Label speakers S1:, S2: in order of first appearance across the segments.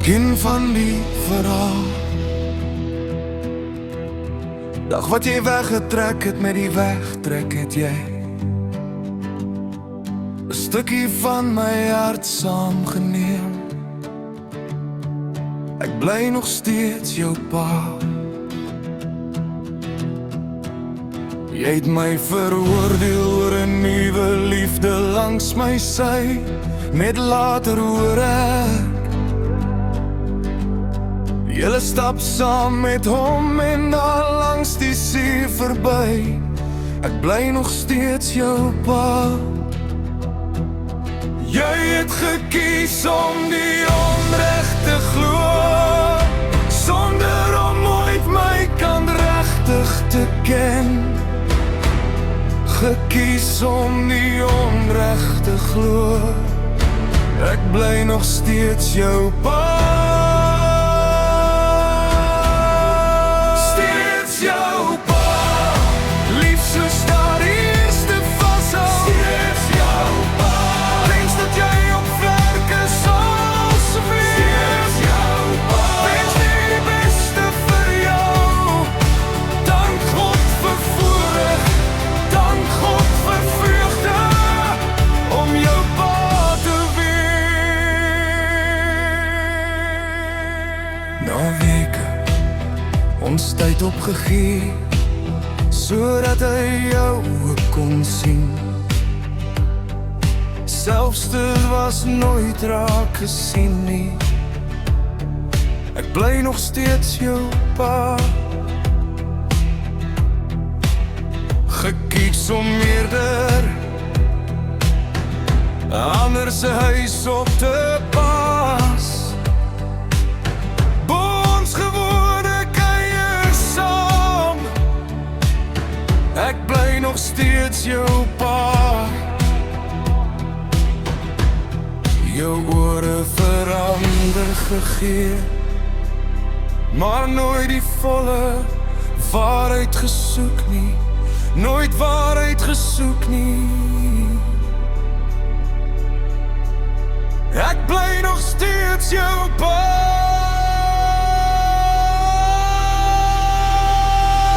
S1: Een van die verhaal, dag wat jy weggetrek het, met die wegtrek het jy 'n stukkie van my hart saamgeneem. Ek bly nog steeds jou pa. Jy het my veroordeel oor 'n nuwe liefde langs my sy. Net later hoor ek julle stap saam met hom en daar langs die see verby. Ek bly nog steeds jou pa. Jy het gekies om die onreg te glo, sonder om ooit my kant regtig te ken. Gekies om die onreg te glo. Ek bly nog steeds jou pa. Steeds jou pa. Lief soos daar eerste vashou. Steeds jou pa. Wens dat jy op werk is asseblief. Steeds jou pa. Wens net die beste vir jou. Dank God vir voorreg. Dank God vir vreugde om jou pa te wees. Na weke ons tyd opgegee, sodat hy jou ook kon sien. Selfs dit was nooit raak gesien nie. Ek bly nog steeds jou pa. Gekies om eerder 'n ander se huis op te pas. Ons gewone kuier saam. Ek bly nog steeds jou pa. Jou ore verander gegee, maar nooit die volle waarheid gesoek nie. Nooit waarheid gesoek nie. Ek bly nog steeds jou pa.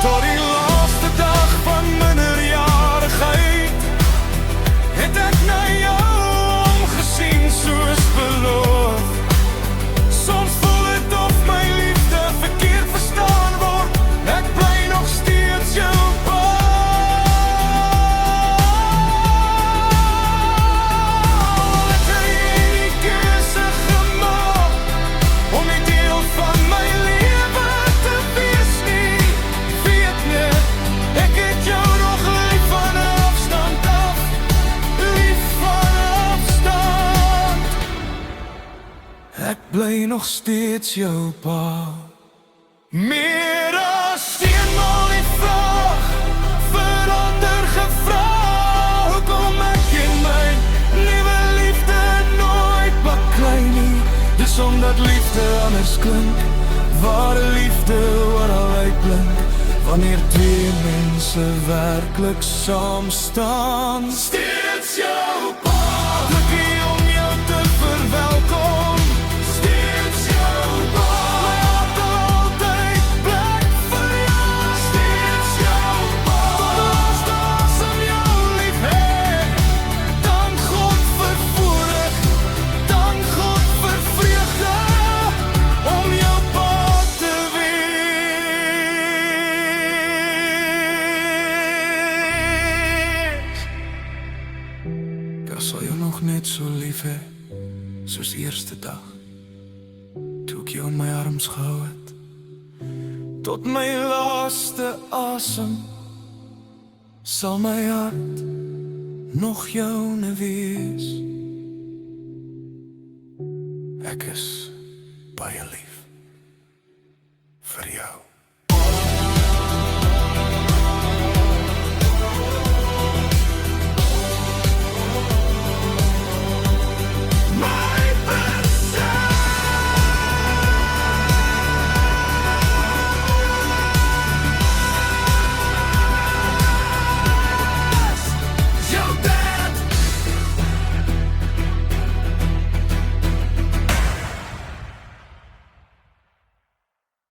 S1: Tot die laaste dag van minderjarigheid het ek na jou omgesien soos beloof. Soms voel het of my liefde verkeerd verstaan word. Ek bly nog steeds jou pa. Ek het die keuse gemaak om nie deel van my lewe te wees nie. Weet net, ek het jou nog lief van afstand af. Lief van afstand. Ek bly nog steeds jou pa. Meer as eenmaal die vraag verander gevra. Hoekom ek in my nuwe liefde nooit baklei nie. Dis omdat liefde anders klink. Ware liefde oral uitblink. Wanneer twee mense werklik saam staan. Steeds jou pa. Gelukkig om jou te verwelkom. Steeds jou pa. My hart altyd plek vir jou. Steeds jou pa. Tot asem jou lief hê. Dank God vir voorreg. Dank God vir vreugde om jou pa te wees. Ek sal jou nog net so lief hê soos eerste dag, toe ek jou in my arms gehou het. Tot my laaste asem sal my hart nog joune wees. Ek is baie lief vir jou.